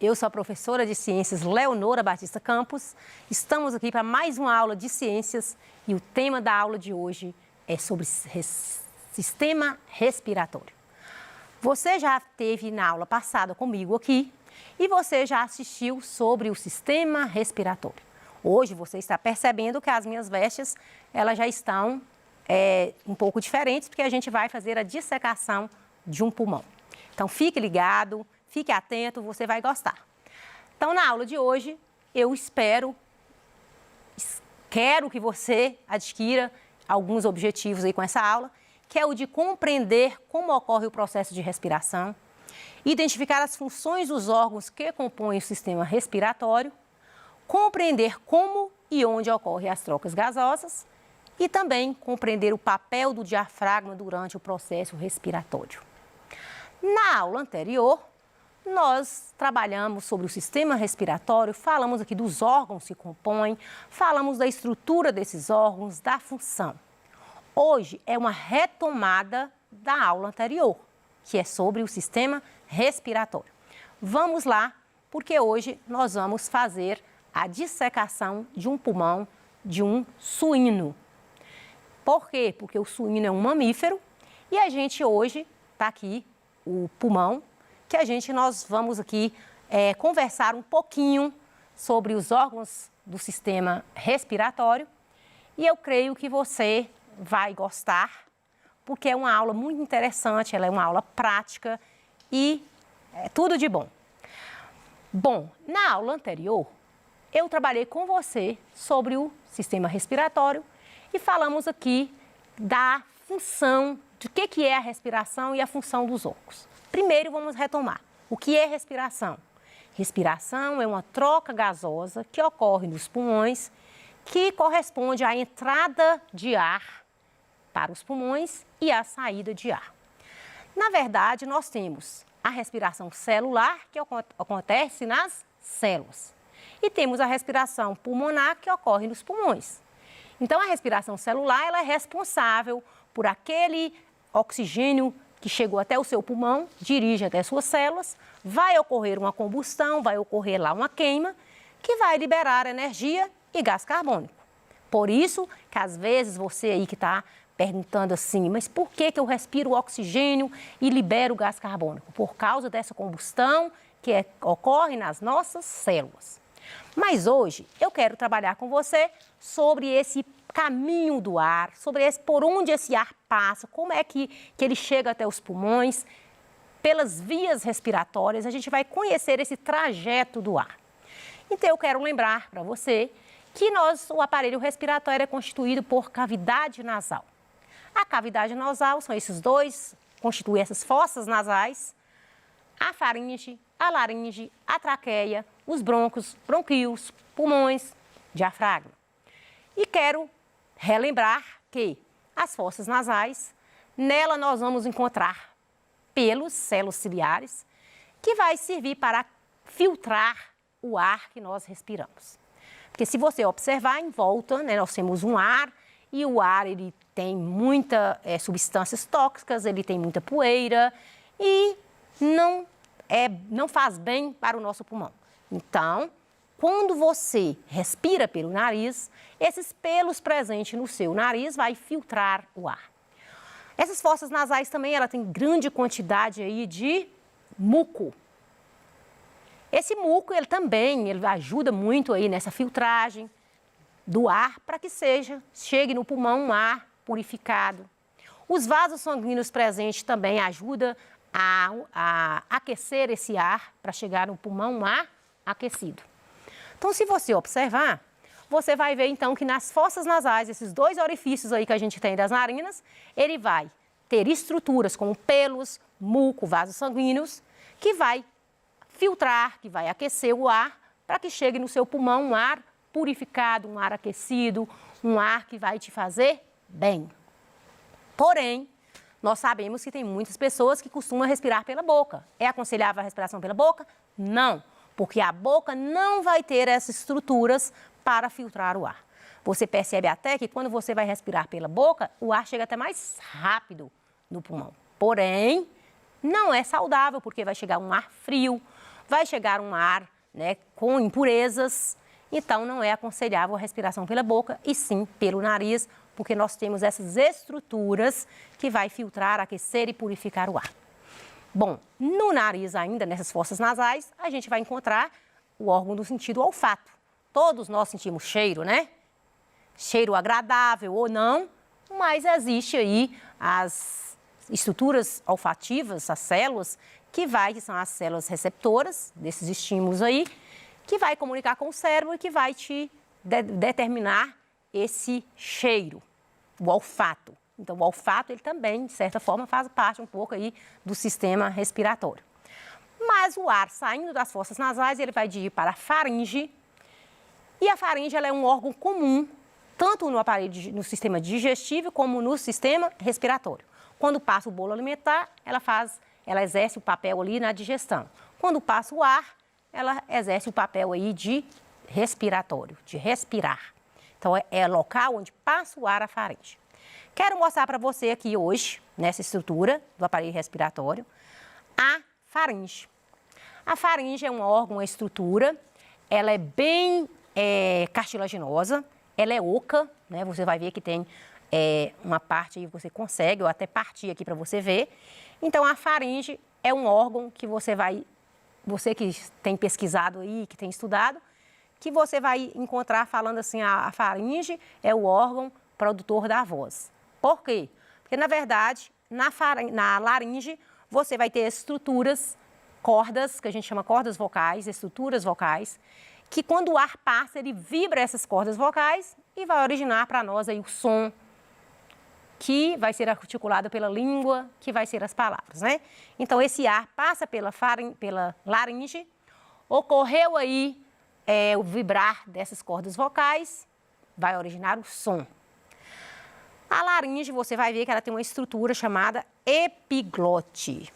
Eu sou a professora de Ciências Leonora Batista Campos. Estamos aqui para mais uma aula de ciências e o tema da aula de hoje é sobre sistema respiratório. Você já esteve na aula passada comigo aqui e você já assistiu sobre o sistema respiratório. Hoje você está percebendo que as minhas vestes elas já estão um pouco diferentes porque a gente vai fazer a dissecação de um pulmão. Então fique ligado. Fique atento, você vai gostar. Então, na aula de hoje, quero que você adquira alguns objetivos aí com essa aula, que é o de compreender como ocorre o processo de respiração, identificar as funções dos órgãos que compõem o sistema respiratório, compreender como e onde ocorrem as trocas gasosas e também compreender o papel do diafragma durante o processo respiratório. Na aula anterior, nós trabalhamos sobre o sistema respiratório, falamos aqui dos órgãos que compõem, falamos da estrutura desses órgãos, da função. Hoje é uma retomada da aula anterior, que é sobre o sistema respiratório. Vamos lá, porque hoje nós vamos fazer a dissecação de um pulmão de um suíno. Por quê? Porque o suíno é um mamífero e a gente hoje está aqui, o pulmão, que nós vamos aqui conversar um pouquinho sobre os órgãos do sistema respiratório e eu creio que você vai gostar, porque é uma aula muito interessante, ela é uma aula prática e é tudo de bom. Bom, na aula anterior, eu trabalhei com você sobre o sistema respiratório e falamos aqui da função, de o que é a respiração e a função dos órgãos. Primeiro, vamos retomar. O que é respiração? Respiração é uma troca gasosa que ocorre nos pulmões, que corresponde à entrada de ar para os pulmões e à saída de ar. Na verdade, nós temos a respiração celular, que acontece nas células, e temos a respiração pulmonar, que ocorre nos pulmões. Então, a respiração celular ela é responsável por aquele oxigênio que chegou até o seu pulmão, dirige até suas células, vai ocorrer uma combustão, vai ocorrer lá uma queima, que vai liberar energia e gás carbônico. Por isso que às vezes você aí que está perguntando assim, mas por que eu respiro o oxigênio e libero o gás carbônico? Por causa dessa combustão que ocorre nas nossas células. Mas hoje eu quero trabalhar com você sobre esse caminho do ar, sobre por onde esse ar passa, como é que ele chega até os pulmões, pelas vias respiratórias, a gente vai conhecer esse trajeto do ar. Então, eu quero lembrar para você que o aparelho respiratório é constituído por cavidade nasal. A cavidade nasal são constituem essas fossas nasais, a faringe, a laringe, a traqueia, os brônquios, bronquíolos, pulmões, diafragma. E quero relembrar que as fossas nasais, nela nós vamos encontrar pelos, células ciliares, que vai servir para filtrar o ar que nós respiramos. Porque se você observar em volta, nós temos um ar e o ar ele tem muitas substâncias tóxicas, ele tem muita poeira e não faz bem para o nosso pulmão. Então, quando você respira pelo nariz, esses pelos presentes no seu nariz vai filtrar o ar. Essas fossas nasais também ela tem grande quantidade aí de muco. Esse muco ele ajuda muito aí nessa filtragem do ar para que chegue no pulmão um ar purificado. Os vasos sanguíneos presentes também ajudam a aquecer esse ar para chegar no pulmão um ar aquecido. Então, se você observar, você vai ver, então, que nas fossas nasais, esses dois orifícios aí que a gente tem das narinas, ele vai ter estruturas como pelos, muco, vasos sanguíneos, que vai filtrar, que vai aquecer o ar para que chegue no seu pulmão um ar purificado, um ar aquecido, um ar que vai te fazer bem. Porém, nós sabemos que tem muitas pessoas que costumam respirar pela boca. É aconselhável a respiração pela boca? Não. Porque a boca não vai ter essas estruturas para filtrar o ar. Você percebe até que quando você vai respirar pela boca, o ar chega até mais rápido no pulmão. Porém, não é saudável, porque vai chegar um ar frio, vai chegar um ar, né, com impurezas, então não é aconselhável a respiração pela boca e sim pelo nariz, porque nós temos essas estruturas que vai filtrar, aquecer e purificar o ar. Bom, no nariz ainda, nessas fossas nasais, a gente vai encontrar o órgão do sentido olfato. Todos nós sentimos cheiro, né? Cheiro agradável ou não, mas existe aí as estruturas olfativas, as células, que são as células receptoras desses estímulos aí, que vai comunicar com o cérebro e que vai te determinar esse cheiro, o olfato. Então, o olfato, ele também, de certa forma, faz parte um pouco aí do sistema respiratório. Mas o ar saindo das fossas nasais, ele vai ir para a faringe. E a faringe, ela é um órgão comum, tanto no aparelho, no sistema digestivo, como no sistema respiratório. Quando passa o bolo alimentar, ela exerce o papel ali na digestão. Quando passa o ar, ela exerce o papel aí de respiratório, de respirar. Então, é local onde passa o ar a faringe. Quero mostrar para você aqui hoje, nessa estrutura do aparelho respiratório, a faringe. A faringe é um órgão, uma estrutura, ela é bem cartilaginosa, ela é oca, né? Você vai ver que tem uma parte aí que você consegue, ou até partir aqui para você ver. Então, a faringe é um órgão que você que tem pesquisado aí, que tem estudado, que você vai encontrar falando assim, a faringe é o órgão produtor da voz. Por quê? Porque, na verdade, na laringe, você vai ter estruturas, cordas, que a gente chama cordas vocais, estruturas vocais, que quando o ar passa, ele vibra essas cordas vocais e vai originar para nós aí o som, que vai ser articulado pela língua, que vai ser as palavras, né? Então, esse ar passa pela laringe, ocorreu aí o vibrar dessas cordas vocais, vai originar o som. A laringe, você vai ver que ela tem uma estrutura chamada epiglote.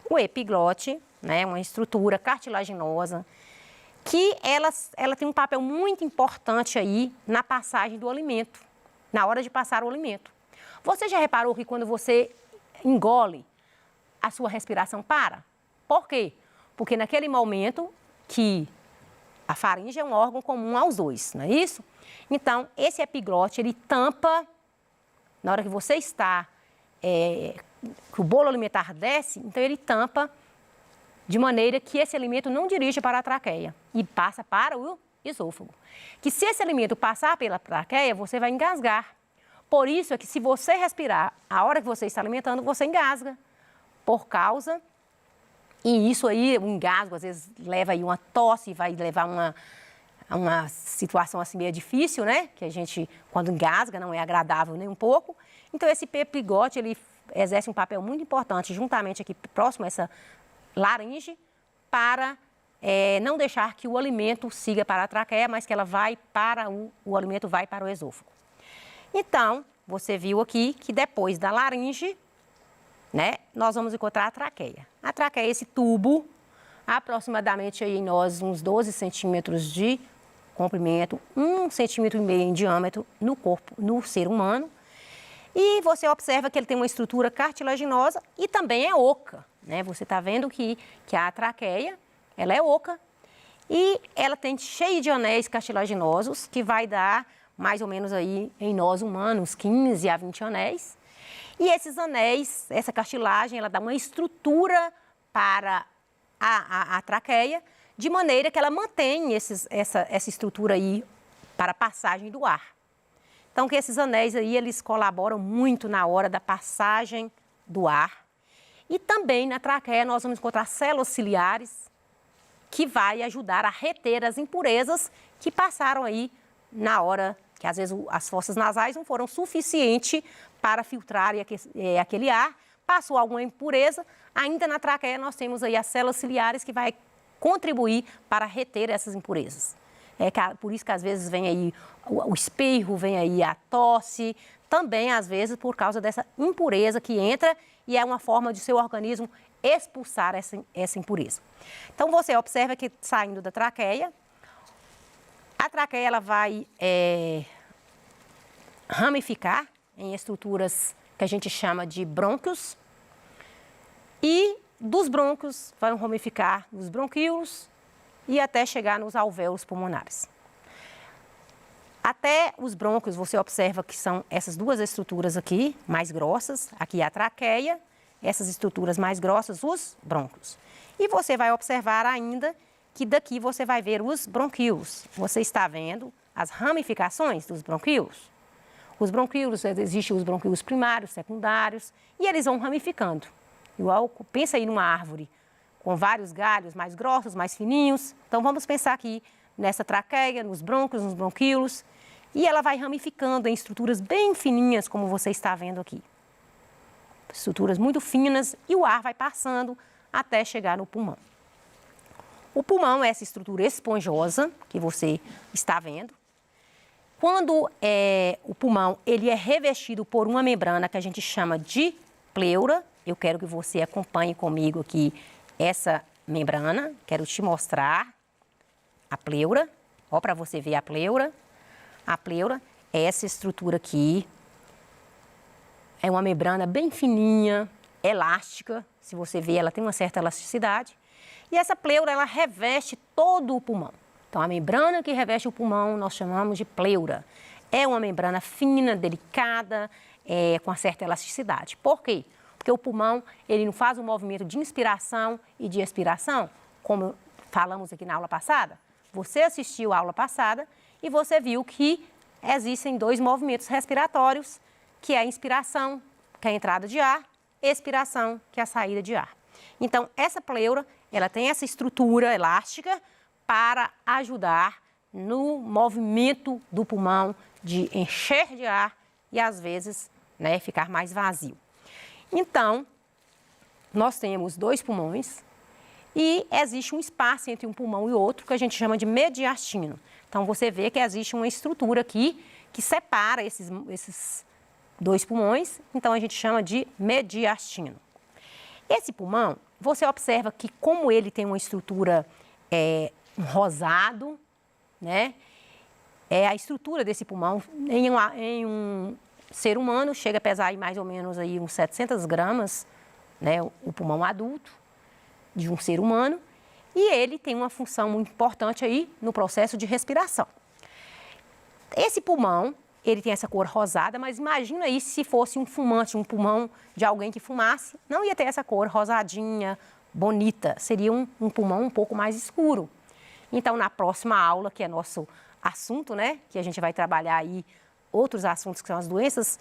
O epiglote, né, é uma estrutura cartilaginosa que ela tem um papel muito importante aí na passagem do alimento, na hora de passar o alimento. Você já reparou que quando você engole, a sua respiração para? Por quê? Porque naquele momento que a faringe é um órgão comum aos dois, não é isso? Então, esse epiglote, ele tampa, na hora que você está, que o bolo alimentar desce, então ele tampa de maneira que esse alimento não dirige para a traqueia e passa para o esôfago. Que se esse alimento passar pela traqueia, você vai engasgar. Por isso é que se você respirar, a hora que você está alimentando, você engasga. Por causa, e isso aí, o engasgo, às vezes leva aí uma tosse, vai levar uma situação assim meio difícil, né? Que a gente, quando engasga, não é agradável nem um pouco. Então, esse epiglotite, ele exerce um papel muito importante, juntamente aqui próximo a essa laringe, para não deixar que o alimento siga para a traqueia, mas que ela vai para o alimento vai para o esôfago. Então, você viu aqui que depois da laringe, né, nós vamos encontrar a traqueia. A traqueia é esse tubo, aproximadamente aí em nós uns 12 centímetros de comprimento, 1,5 centímetro em diâmetro no corpo, no ser humano. E você observa que ele tem uma estrutura cartilaginosa e também é oca, né? Você está vendo que a traqueia, ela é oca e ela tem cheio de anéis cartilaginosos, que vai dar mais ou menos aí em nós humanos 15 a 20 anéis. E esses anéis, essa cartilagem, ela dá uma estrutura para a traqueia, de maneira que ela mantém essa estrutura aí para a passagem do ar. Então, que esses anéis aí, eles colaboram muito na hora da passagem do ar. E também na traqueia nós vamos encontrar células ciliares, que vai ajudar a reter as impurezas que passaram aí na hora que às vezes as fossas nasais não foram suficientes para filtrar aquele ar, passou alguma impureza, ainda na traqueia nós temos aí as células ciliares que vai contribuir para reter essas impurezas. Por isso que às vezes vem aí o espirro, vem aí a tosse, também às vezes por causa dessa impureza que entra e é uma forma de seu organismo expulsar essa impureza. Então você observa que saindo da traqueia, a traqueia ela vai ramificar em estruturas que a gente chama de brônquios e dos brônquios, vão ramificar nos bronquíolos e até chegar nos alvéolos pulmonares. Até os brônquios, você observa que são essas duas estruturas aqui, mais grossas. Aqui a traqueia, essas estruturas mais grossas, os brônquios. E você vai observar ainda que daqui você vai ver os bronquíolos. Você está vendo as ramificações dos bronquíolos? Os bronquíolos, existem os bronquíolos primários, secundários, e eles vão ramificando. Igual, pensa aí numa árvore com vários galhos mais grossos, mais fininhos. Então, vamos pensar aqui nessa traqueia, nos brônquios, nos bronquíolos. E ela vai ramificando em estruturas bem fininhas, como você está vendo aqui. Estruturas muito finas e o ar vai passando até chegar no pulmão. O pulmão é essa estrutura esponjosa que você está vendo. Quando o pulmão ele é revestido por uma membrana que a gente chama de pleura, eu quero que você acompanhe comigo aqui essa membrana. Quero te mostrar a pleura. Ó, para você ver a pleura. A pleura é essa estrutura aqui. É uma membrana bem fininha, elástica. Se você ver, ela tem uma certa elasticidade. E essa pleura, ela reveste todo o pulmão. Então, a membrana que reveste o pulmão, nós chamamos de pleura. É uma membrana fina, delicada, com uma certa elasticidade. Por quê? Porque o pulmão, ele não faz um movimento de inspiração e de expiração, como falamos aqui na aula passada. Você assistiu à aula passada e você viu que existem dois movimentos respiratórios, que é a inspiração, que é a entrada de ar, expiração, que é a saída de ar. Então, essa pleura, ela tem essa estrutura elástica para ajudar no movimento do pulmão de encher de ar e, às vezes, né, ficar mais vazio. Então, nós temos dois pulmões e existe um espaço entre um pulmão e outro que a gente chama de mediastino. Então, você vê que existe uma estrutura aqui que separa esses dois pulmões, então a gente chama de mediastino. Esse pulmão, você observa que como ele tem uma estrutura rosado, né? A estrutura desse pulmão em um ser humano chega a pesar aí mais ou menos aí uns 700 gramas, né? O pulmão adulto de um ser humano, e ele tem uma função muito importante aí no processo de respiração. Esse pulmão, ele tem essa cor rosada, mas imagina aí se fosse um fumante, um pulmão de alguém que fumasse, não ia ter essa cor rosadinha, bonita, seria um pulmão um pouco mais escuro. Então, na próxima aula, que é nosso assunto, né, que a gente vai trabalhar aí outros assuntos que são as doenças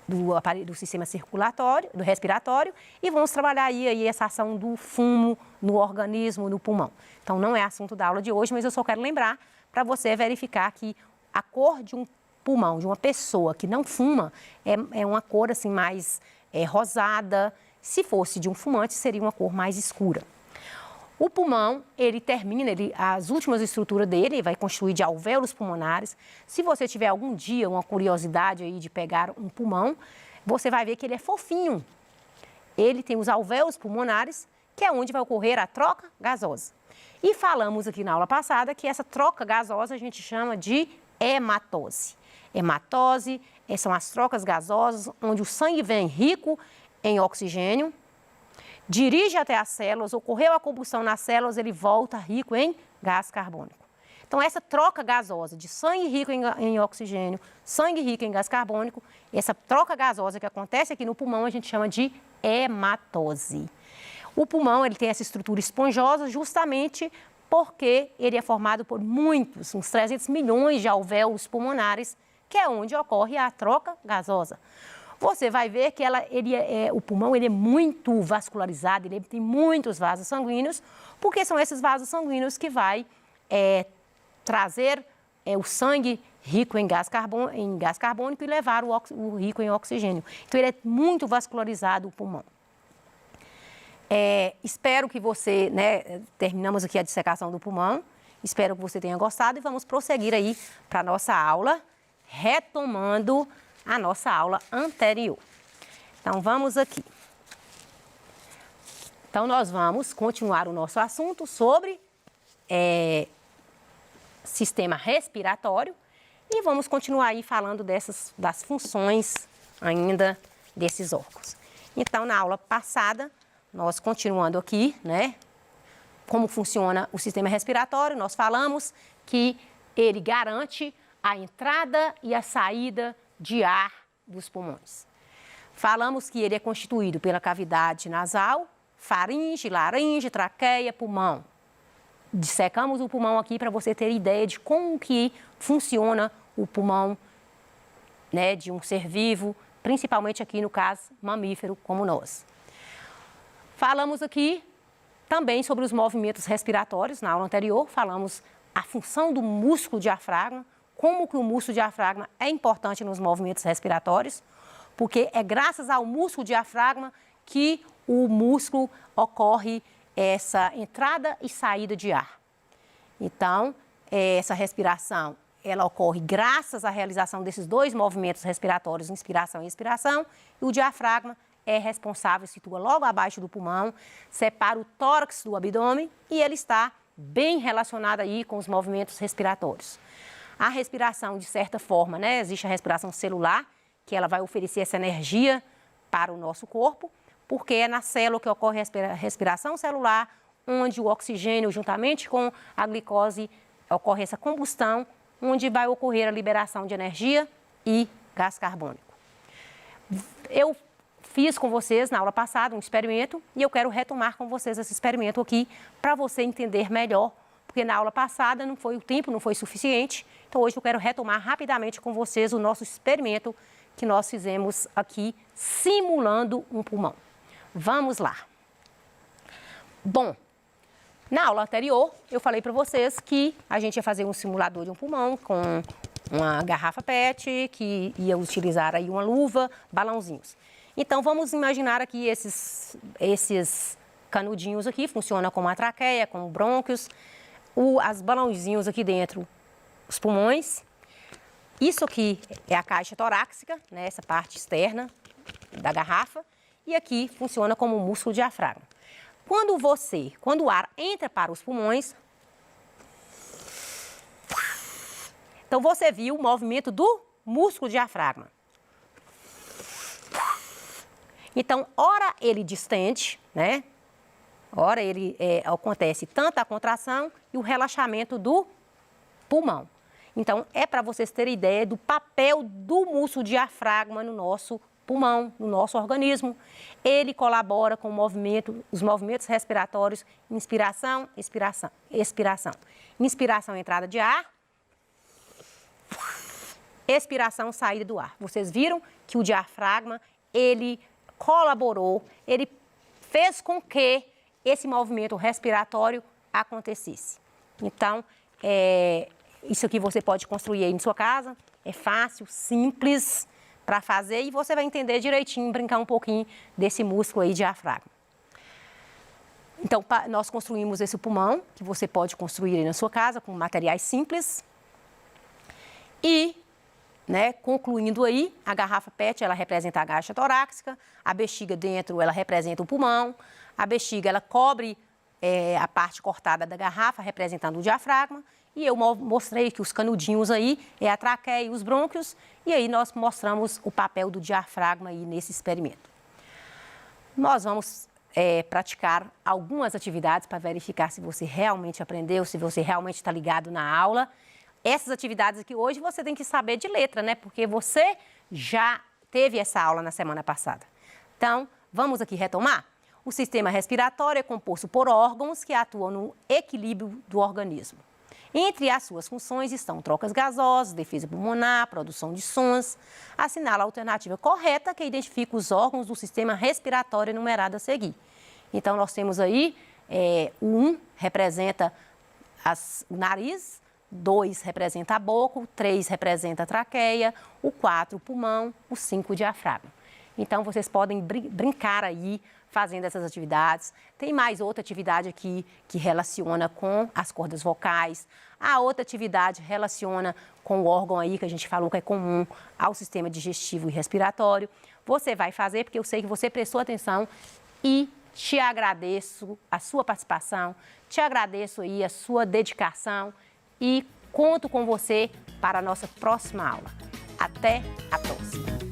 do sistema circulatório, do respiratório, e vamos trabalhar aí essa ação do fumo no organismo, no pulmão. Então, não é assunto da aula de hoje, mas eu só quero lembrar para você verificar que a cor de um pulmão, de uma pessoa que não fuma, é uma cor assim mais rosada. Se fosse de um fumante, seria uma cor mais escura. O pulmão, ele termina, as últimas estruturas dele vai constituir de alvéolos pulmonares. Se você tiver algum dia uma curiosidade aí de pegar um pulmão, você vai ver que ele é fofinho. Ele tem os alvéolos pulmonares, que é onde vai ocorrer a troca gasosa. E falamos aqui na aula passada que essa troca gasosa a gente chama de hematose. Hematose são as trocas gasosas onde o sangue vem rico em oxigênio, dirige até as células, ocorreu a combustão nas células, ele volta rico em gás carbônico. Então, essa troca gasosa de sangue rico em oxigênio, sangue rico em gás carbônico, essa troca gasosa que acontece aqui no pulmão, a gente chama de hematose. O pulmão, ele tem essa estrutura esponjosa justamente porque ele é formado por uns 300 milhões de alvéolos pulmonares, que é onde ocorre a troca gasosa. Você vai ver que o pulmão ele é muito vascularizado, ele tem muitos vasos sanguíneos, porque são esses vasos sanguíneos que vai trazer o sangue rico em gás carbônico e levar o rico em oxigênio. Então, ele é muito vascularizado, o pulmão. Espero que você, né, terminamos aqui a dissecação do pulmão, espero que você tenha gostado e vamos prosseguir aí para a nossa aula, retomando a nossa aula anterior. Então, vamos aqui. Então, nós vamos continuar o nosso assunto sobre sistema respiratório e vamos continuar aí falando das funções ainda desses órgãos. Então, na aula passada, nós continuando aqui, né? Como funciona o sistema respiratório, nós falamos que ele garante a entrada e a saída de ar dos pulmões. Falamos que ele é constituído pela cavidade nasal, faringe, laringe, traqueia, pulmão. Dissecamos o pulmão aqui para você ter ideia de como que funciona o pulmão, né, de um ser vivo, principalmente aqui no caso mamífero como nós. Falamos aqui também sobre os movimentos respiratórios, na aula anterior falamos a função do músculo diafragma, como que o músculo diafragma é importante nos movimentos respiratórios, porque é graças ao músculo diafragma que o músculo ocorre essa entrada e saída de ar. Então, essa respiração, ela ocorre graças à realização desses dois movimentos respiratórios, inspiração e expiração, e o diafragma é responsável, situa logo abaixo do pulmão, separa o tórax do abdômen e ele está bem relacionado aí com os movimentos respiratórios. A respiração, de certa forma, né, existe a respiração celular, que ela vai oferecer essa energia para o nosso corpo, porque é na célula que ocorre a respiração celular, onde o oxigênio, juntamente com a glicose, ocorre essa combustão, onde vai ocorrer a liberação de energia e gás carbônico. Eu fiz com vocês, na aula passada, um experimento e eu quero retomar com vocês esse experimento aqui para você entender melhor, porque na aula passada o tempo não foi suficiente, então hoje eu quero retomar rapidamente com vocês o nosso experimento que nós fizemos aqui, simulando um pulmão. Vamos lá. Bom, na aula anterior, eu falei para vocês que a gente ia fazer um simulador de um pulmão com uma garrafa PET, que ia utilizar aí uma luva, balãozinhos. Então, vamos imaginar aqui esses canudinhos aqui, funciona como a traqueia, como brônquios, as balãozinhos aqui dentro, os pulmões. Isso aqui é a caixa torácica, né, essa parte externa da garrafa, e aqui funciona como o músculo diafragma. Quando o ar entra para os pulmões, então você viu o movimento do músculo diafragma. Então, ora ele distende, né? Ora ele acontece tanto a contração e o relaxamento do pulmão. Então, é para vocês terem ideia do papel do músculo diafragma no nosso pulmão, no nosso organismo. Ele colabora com os movimentos respiratórios, inspiração, expiração, expiração. Inspiração, entrada de ar. Expiração, saída do ar. Vocês viram que o diafragma, ele colaborou, ele fez com que esse movimento respiratório acontecesse. Então, isso aqui você pode construir aí em sua casa, é fácil, simples para fazer e você vai entender direitinho, brincar um pouquinho desse músculo aí diafragma. Então, nós construímos esse pulmão, que você pode construir aí na sua casa com materiais simples. E, né, concluindo aí, a garrafa PET, ela representa a caixa torácica, a bexiga dentro, ela representa o pulmão, a bexiga, ela cobre a parte cortada da garrafa, representando o diafragma, e eu mostrei que os canudinhos aí é a traqueia e os brônquios, e aí nós mostramos o papel do diafragma aí nesse experimento. Nós vamos praticar algumas atividades para verificar se você realmente aprendeu, se você realmente está ligado na aula. Essas atividades aqui hoje você tem que saber de letra, né? Porque você já teve essa aula na semana passada. Então, vamos aqui retomar? O sistema respiratório é composto por órgãos que atuam no equilíbrio do organismo. Entre as suas funções estão trocas gasosas, defesa pulmonar, produção de sons. Assinala a alternativa correta que identifica os órgãos do sistema respiratório enumerado a seguir. Então, nós temos aí, o 1 representa o nariz, 2 representa a boca, o 3 representa a traqueia, o 4 o pulmão, o 5 o diafragma. Então, vocês podem brincar aí fazendo essas atividades. Tem mais outra atividade aqui que relaciona com as cordas vocais. A outra atividade relaciona com o órgão aí que a gente falou que é comum ao sistema digestivo e respiratório. Você vai fazer porque eu sei que você prestou atenção e te agradeço a sua participação, te agradeço aí a sua dedicação e conto com você para a nossa próxima aula. Até a próxima!